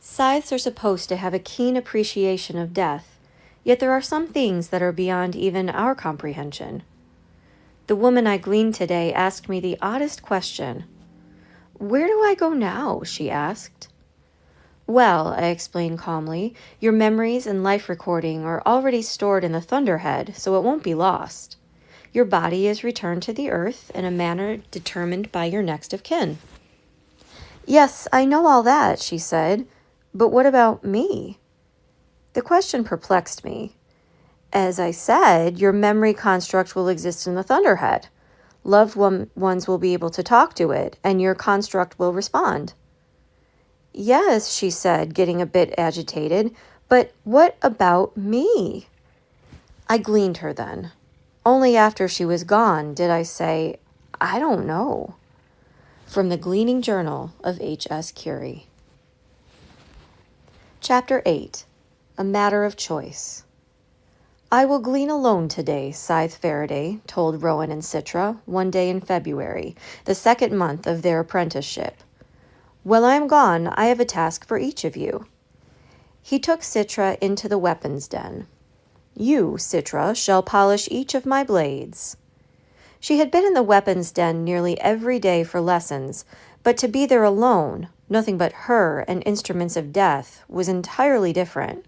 Scythes are supposed to have a keen appreciation of death, yet there are some things that are beyond even our comprehension. The woman I gleaned today asked me the oddest question. "Where do I go now?" she asked. "Well," I explained calmly, "your memories and life recording are already stored in the Thunderhead, so it won't be lost. Your body is returned to the earth in a manner determined by your next of kin." "Yes, I know all that," she said, "but what about me?" The question perplexed me. As I said, your memory construct will exist in the Thunderhead. Loved ones will be able to talk to it, and your construct will respond. "Yes," she said, getting a bit agitated, "but what about me?" I gleaned her then. Only after she was gone did I say, "I don't know." From the Gleaning Journal of H.S. Curie. Chapter 8. A Matter of Choice. "I will glean alone today," Scythe Faraday told Rowan and Citra one day in February, the second month of their apprenticeship. "While I am gone, I have a task for each of you." He took Citra into the weapons den. "You, Citra, shall polish each of my blades." She had been in the weapons den nearly every day for lessons, but to be there alone, nothing but her and instruments of death, was entirely different.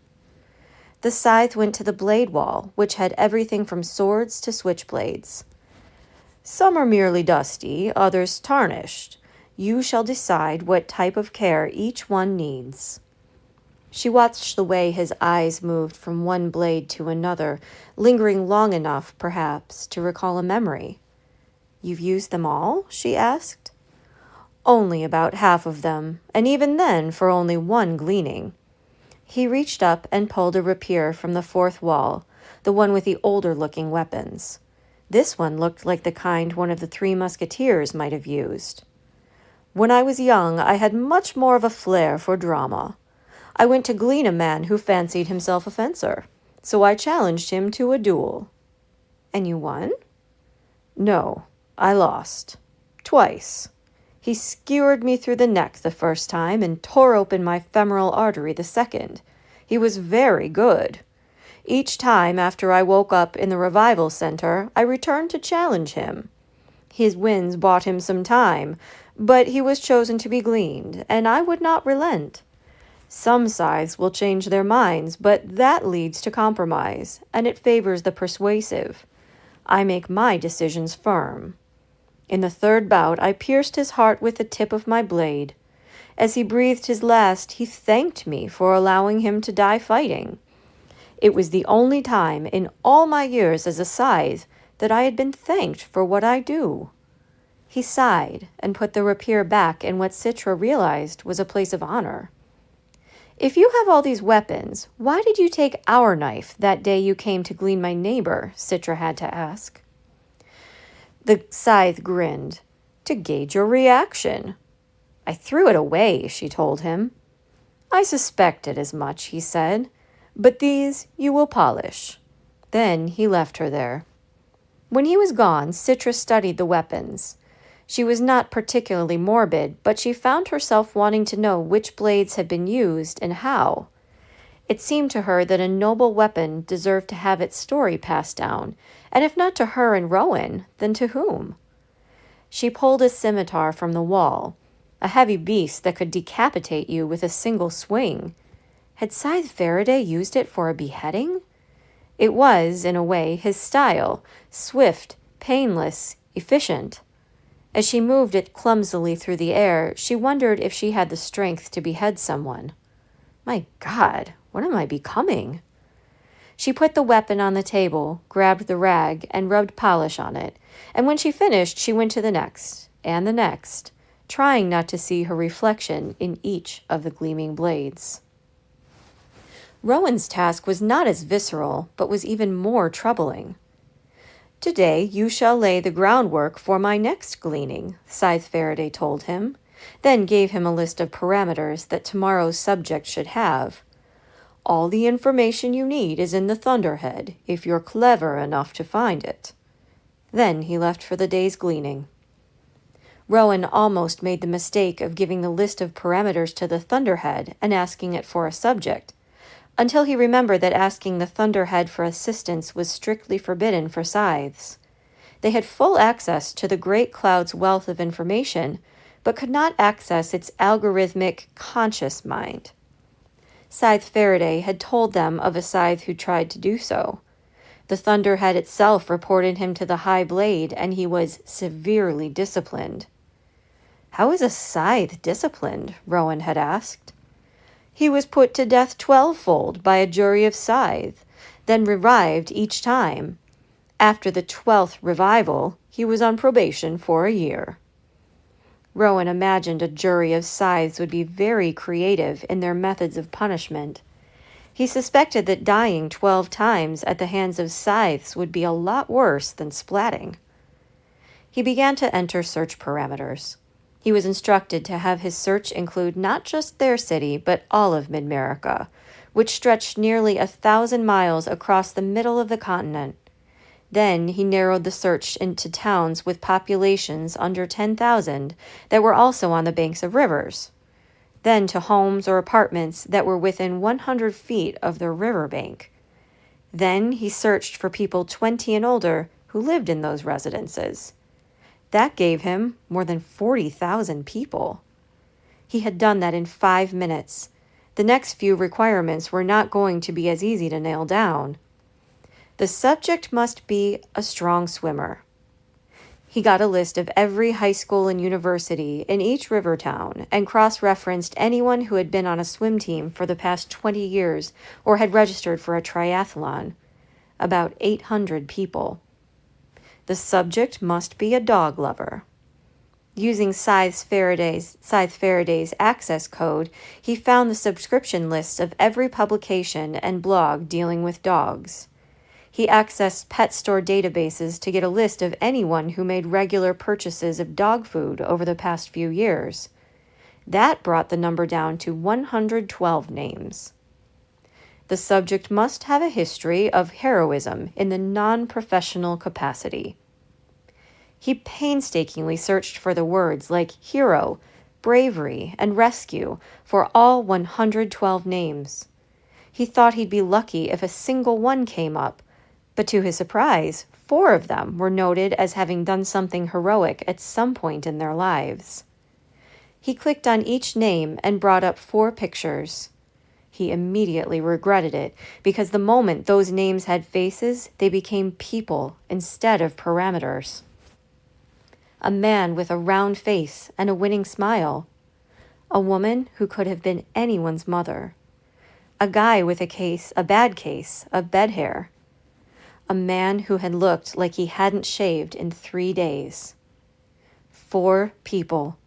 The scythe went to the blade wall, which had everything from swords to switchblades. "Some are merely dusty, others tarnished. You shall decide what type of care each one needs." She watched the way his eyes moved from one blade to another, lingering long enough, perhaps, to recall a memory. "You've used them all?" she asked. "Only about half of them, and even then for only one gleaning." He reached up and pulled a rapier from the fourth wall, the one with the older-looking weapons. This one looked like the kind one of the Three Musketeers might have used. "When I was young, I had much more of a flair for drama. I went to glean a man who fancied himself a fencer, so I challenged him to a duel." "And you won?" "No, I lost. Twice. He skewered me through the neck the first time and tore open my femoral artery the second. He was very good. Each time after I woke up in the revival center, I returned to challenge him. His wins bought him some time, but he was chosen to be gleaned, and I would not relent. Some scythes will change their minds, but that leads to compromise, and it favors the persuasive. I make my decisions firm. In the third bout, I pierced his heart with the tip of my blade. As he breathed his last, he thanked me for allowing him to die fighting. It was the only time in all my years as a scythe that I had been thanked for what I do." He sighed and put the rapier back in what Citra realized was a place of honor. "If you have all these weapons, why did you take our knife that day you came to glean my neighbor?" Citra had to ask. The scythe grinned. "To gauge your reaction." "I threw it away," she told him. "I suspected as much," he said. "But these you will polish." Then he left her there. When he was gone, Citra studied the weapons. She was not particularly morbid, but she found herself wanting to know which blades had been used and how. It seemed to her that a noble weapon deserved to have its story passed down, and if not to her and Rowan, then to whom? She pulled a scimitar from the wall, a heavy beast that could decapitate you with a single swing. Had Scythe Faraday used it for a beheading? It was, in a way, his style, swift, painless, efficient. As she moved it clumsily through the air, she wondered if she had the strength to behead someone. My God, what am I becoming? She put the weapon on the table, grabbed the rag, and rubbed polish on it, and when she finished, she went to the next, and the next, trying not to see her reflection in each of the gleaming blades. Rowan's task was not as visceral, but was even more troubling. "Today you shall lay the groundwork for my next gleaning," Scythe Faraday told him, then gave him a list of parameters that tomorrow's subject should have. "All the information you need is in the Thunderhead, if you're clever enough to find it." Then he left for the day's gleaning. Rowan almost made the mistake of giving the list of parameters to the Thunderhead and asking it for a subject, until he remembered that asking the Thunderhead for assistance was strictly forbidden for Scythes. They had full access to the Great Cloud's wealth of information, but could not access its algorithmic, conscious mind. Scythe Faraday had told them of a Scythe who tried to do so. The Thunderhead itself reported him to the High Blade, and he was severely disciplined. "How is a Scythe disciplined?" Rowan had asked. "He was put to death 12-fold by a jury of Scythe, then revived each time. After the 12th revival, he was on probation for a year." Rowan imagined a jury of Scythes would be very creative in their methods of punishment. He suspected that dying 12 times at the hands of Scythes would be a lot worse than splatting. He began to enter search parameters. He was instructed to have his search include not just their city, but all of Mid-America, which stretched nearly 1,000 miles across the middle of the continent. Then he narrowed the search into towns with populations under 10,000 that were also on the banks of rivers. Then to homes or apartments that were within 100 feet of the riverbank. Then he searched for people 20 and older who lived in those residences. That gave him more than 40,000 people. He had done that in 5 minutes. The next few requirements were not going to be as easy to nail down. The subject must be a strong swimmer. He got a list of every high school and university in each river town and cross-referenced anyone who had been on a swim team for the past 20 years or had registered for a triathlon. About 800 people. The subject must be a dog lover. Using Scythe Faraday's access code, he found the subscription lists of every publication and blog dealing with dogs. He accessed pet store databases to get a list of anyone who made regular purchases of dog food over the past few years. That brought the number down to 112 names. The subject must have a history of heroism in the non-professional capacity. He painstakingly searched for the words like hero, bravery, and rescue for all 112 names. He thought he'd be lucky if a single one came up, but to his surprise, 4 of them were noted as having done something heroic at some point in their lives. He clicked on each name and brought up 4 pictures. He immediately regretted it, because the moment those names had faces, they became people instead of parameters. A man with a round face and a winning smile. A woman who could have been anyone's mother. A guy with a bad case of bed hair. A man who had looked like he hadn't shaved in 3 days. 4 people,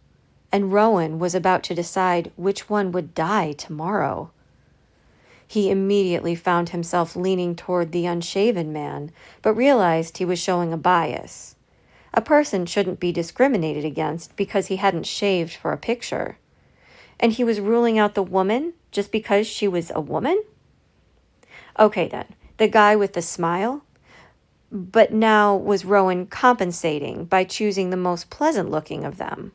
and Rowan was about to decide which one would die tomorrow. He immediately found himself leaning toward the unshaven man, but realized he was showing a bias. A person shouldn't be discriminated against because he hadn't shaved for a picture. And he was ruling out the woman just because she was a woman? Okay then, the guy with the smile? But now was Rowan compensating by choosing the most pleasant-looking of them?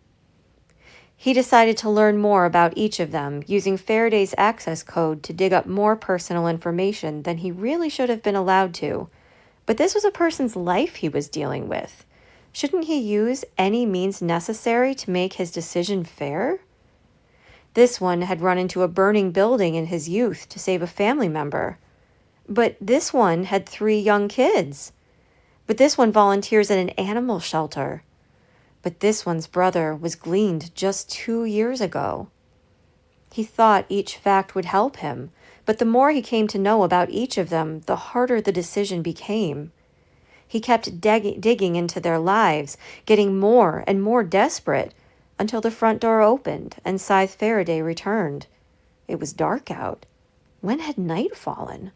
He decided to learn more about each of them, using Faraday's access code to dig up more personal information than he really should have been allowed to. But this was a person's life he was dealing with. Shouldn't he use any means necessary to make his decision fair? This one had run into a burning building in his youth to save a family member. But this one had 3 young kids. But this one volunteers at an animal shelter. But this one's brother was gleaned just 2 years ago. He thought each fact would help him, but the more he came to know about each of them, the harder the decision became. He kept digging into their lives, getting more and more desperate, until the front door opened and Scythe Faraday returned. It was dark out. When had night fallen?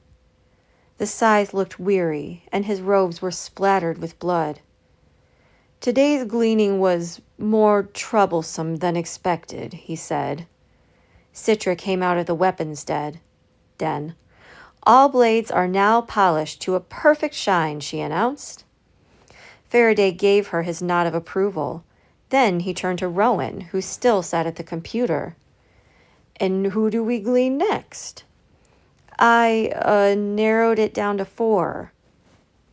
The Scythe looked weary, and his robes were splattered with blood. "Today's gleaning was more troublesome than expected," he said. Citra came out of the weapons den. "All blades are now polished to a perfect shine," she announced. Faraday gave her his nod of approval. Then he turned to Rowan, who still sat at the computer. "And who do we glean next?" "I narrowed it down to 4.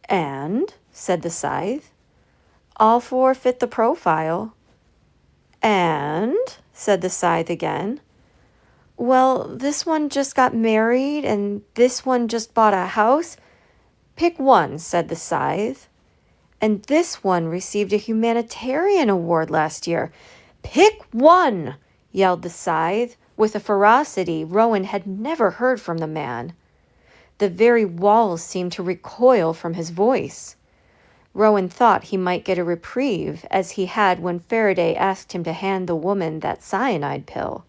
"And?" said the Scythe. "All 4 fit the profile." "And?" said the Scythe again. "Well, this one just got married, and this one just bought a house." "Pick one," said the Scythe. "And this one received a humanitarian award last year." "Pick one!" yelled the Scythe, with a ferocity Rowan had never heard from the man. The very walls seemed to recoil from his voice. Rowan thought he might get a reprieve, as he had when Faraday asked him to hand the woman that cyanide pill.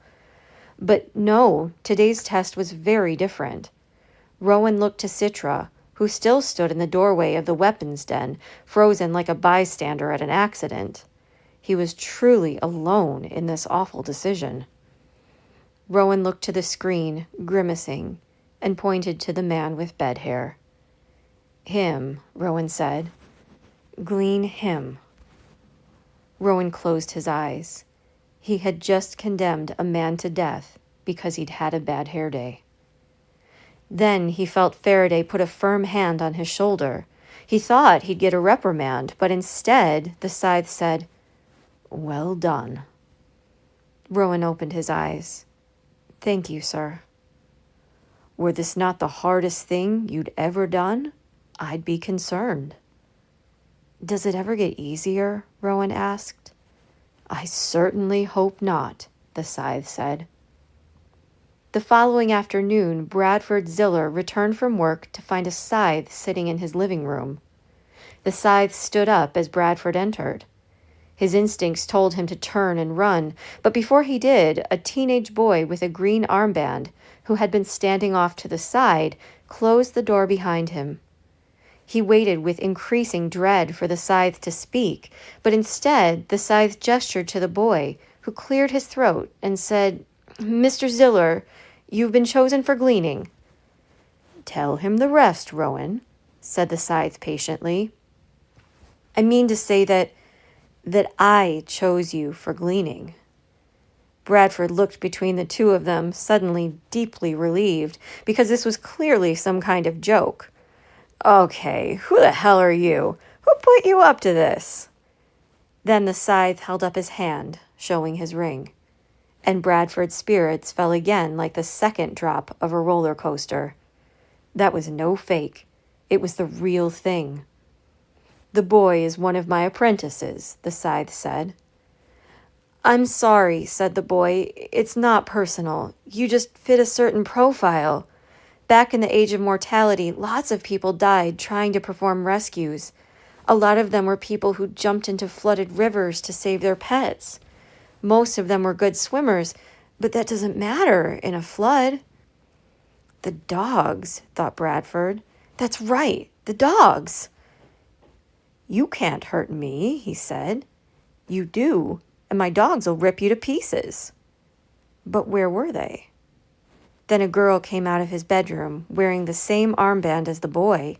But no, today's test was very different. Rowan looked to Citra, who still stood in the doorway of the weapons den, frozen like a bystander at an accident. He was truly alone in this awful decision. Rowan looked to the screen, grimacing, and pointed to the man with bed hair. "Him," Rowan said. "Glean him." Rowan closed his eyes. He had just condemned a man to death because he'd had a bad hair day. Then he felt Faraday put a firm hand on his shoulder. He thought he'd get a reprimand, but instead the Scythe said, "Well done." Rowan opened his eyes. "Thank you, sir." "Were this not the hardest thing you'd ever done, I'd be concerned." "Does it ever get easier?" Rowan asked. "I certainly hope not," the Scythe said. The following afternoon, Bradford Ziller returned from work to find a Scythe sitting in his living room. The Scythe stood up as Bradford entered. His instincts told him to turn and run, but before he did, a teenage boy with a green armband, who had been standing off to the side, closed the door behind him. He waited with increasing dread for the Scythe to speak, but instead the Scythe gestured to the boy, who cleared his throat and said, "Mr. Ziller, you've been chosen for gleaning." "Tell him the rest, Rowan," said the Scythe patiently. "I mean to say that I chose you for gleaning." Bradford looked between the two of them, suddenly deeply relieved, because this was clearly some kind of joke. "Okay, who the hell are you? Who put you up to this?" Then the Scythe held up his hand, showing his ring, and Bradford's spirits fell again like the second drop of a roller coaster. That was no fake. It was the real thing. "The boy is one of my apprentices," the Scythe said. "I'm sorry," said the boy. "It's not personal. You just fit a certain profile. Back in the age of mortality, lots of people died trying to perform rescues. A lot of them were people who jumped into flooded rivers to save their pets. Most of them were good swimmers, but that doesn't matter in a flood." "The dogs," thought Bradford. "That's right, the dogs." "You can't hurt me," he said. "You do, and my dogs will rip you to pieces." But where were they? Then a girl came out of his bedroom, wearing the same armband as the boy.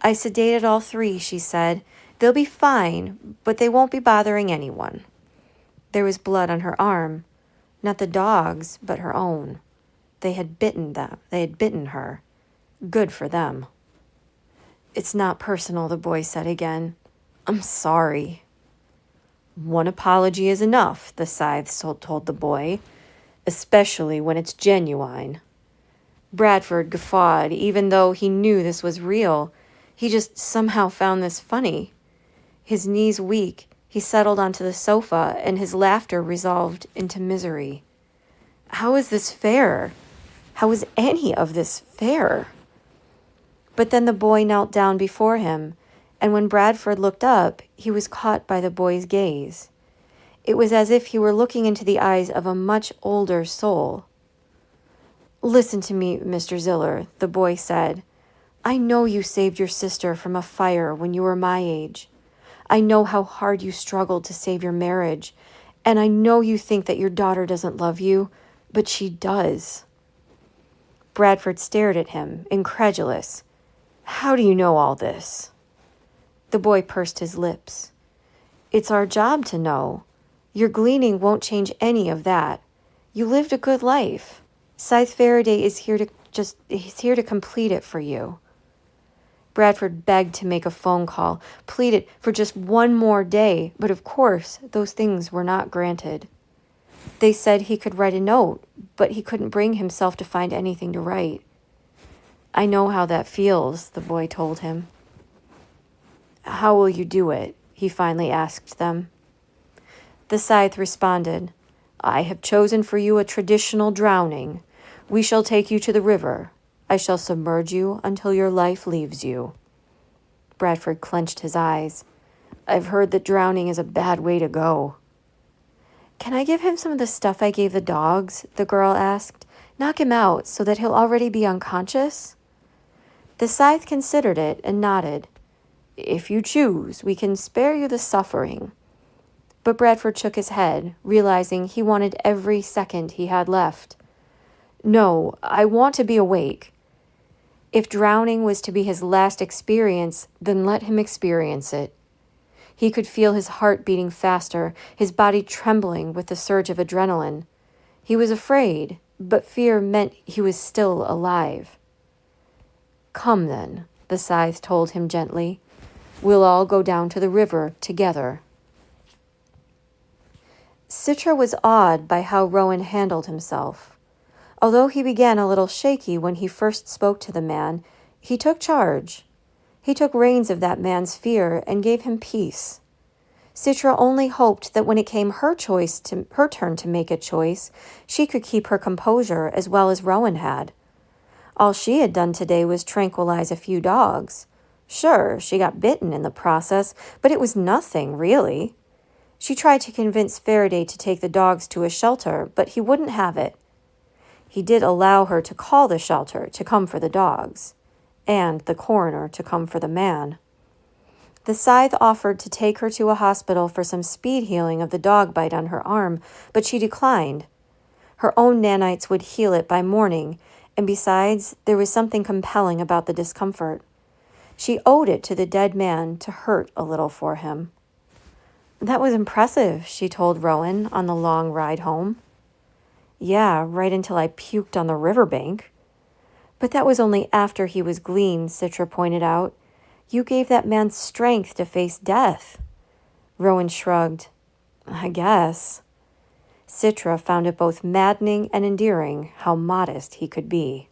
"I sedated all 3, she said. "They'll be fine, but they won't be bothering anyone." There was blood on her arm, not the dog's, but her own. They had bitten her. Good for them. "It's not personal," the boy said again. "I'm sorry." "One apology is enough," the Scythe told the boy, "especially when it's genuine." Bradford guffawed, even though he knew this was real. He just somehow found this funny. His knees weak, he settled onto the sofa, and his laughter resolved into misery. How is this fair? How is any of this fair? But then the boy knelt down before him, and when Bradford looked up, he was caught by the boy's gaze. It was as if he were looking into the eyes of a much older soul. "Listen to me, Mr. Ziller," the boy said. "I know you saved your sister from a fire when you were my age. I know how hard you struggled to save your marriage, and I know you think that your daughter doesn't love you, but she does." Bradford stared at him, incredulous. "How do you know all this?" The boy pursed his lips. It's our job to know. Your gleaning won't change any of that. You lived a good life. Scythe Faraday he's here to complete it for you. Bradford begged to make a phone call, pleaded for just one more day, but of course, those things were not granted. They said he could write a note, but he couldn't bring himself to find anything to write. I know how that feels, the boy told him. How will you do it? He finally asked them. The Scythe responded, I have chosen for you a traditional drowning. We shall take you to the river. I shall submerge you until your life leaves you. Bradford clenched his eyes. I've heard that drowning is a bad way to go. Can I give him some of the stuff I gave the dogs? The girl asked. Knock him out so that he'll already be unconscious? The Scythe considered it and nodded. If you choose, we can spare you the suffering. But Bradford shook his head, realizing he wanted every second he had left. No, I want to be awake. If drowning was to be his last experience, then let him experience it. He could feel his heart beating faster, his body trembling with the surge of adrenaline. He was afraid, but fear meant he was still alive. Come then, the Scythe told him gently. We'll all go down to the river together. Citra was awed by how Rowan handled himself. Although he began a little shaky when he first spoke to the man, he took charge. He took reins of that man's fear and gave him peace. Citra only hoped that when it came her turn to make a choice, she could keep her composure as well as Rowan had. All she had done today was tranquilize a few dogs. Sure, she got bitten in the process, but it was nothing, really. She tried to convince Faraday to take the dogs to a shelter, but he wouldn't have it. He did allow her to call the shelter to come for the dogs, and the coroner to come for the man. The Scythe offered to take her to a hospital for some speed healing of the dog bite on her arm, but she declined. Her own nanites would heal it by morning, and besides, there was something compelling about the discomfort. She owed it to the dead man to hurt a little for him. That was impressive, she told Rowan on the long ride home. Yeah, right until I puked on the riverbank. But that was only after he was gleaned, Citra pointed out. You gave that man strength to face death. Rowan shrugged. I guess. Citra found it both maddening and endearing how modest he could be.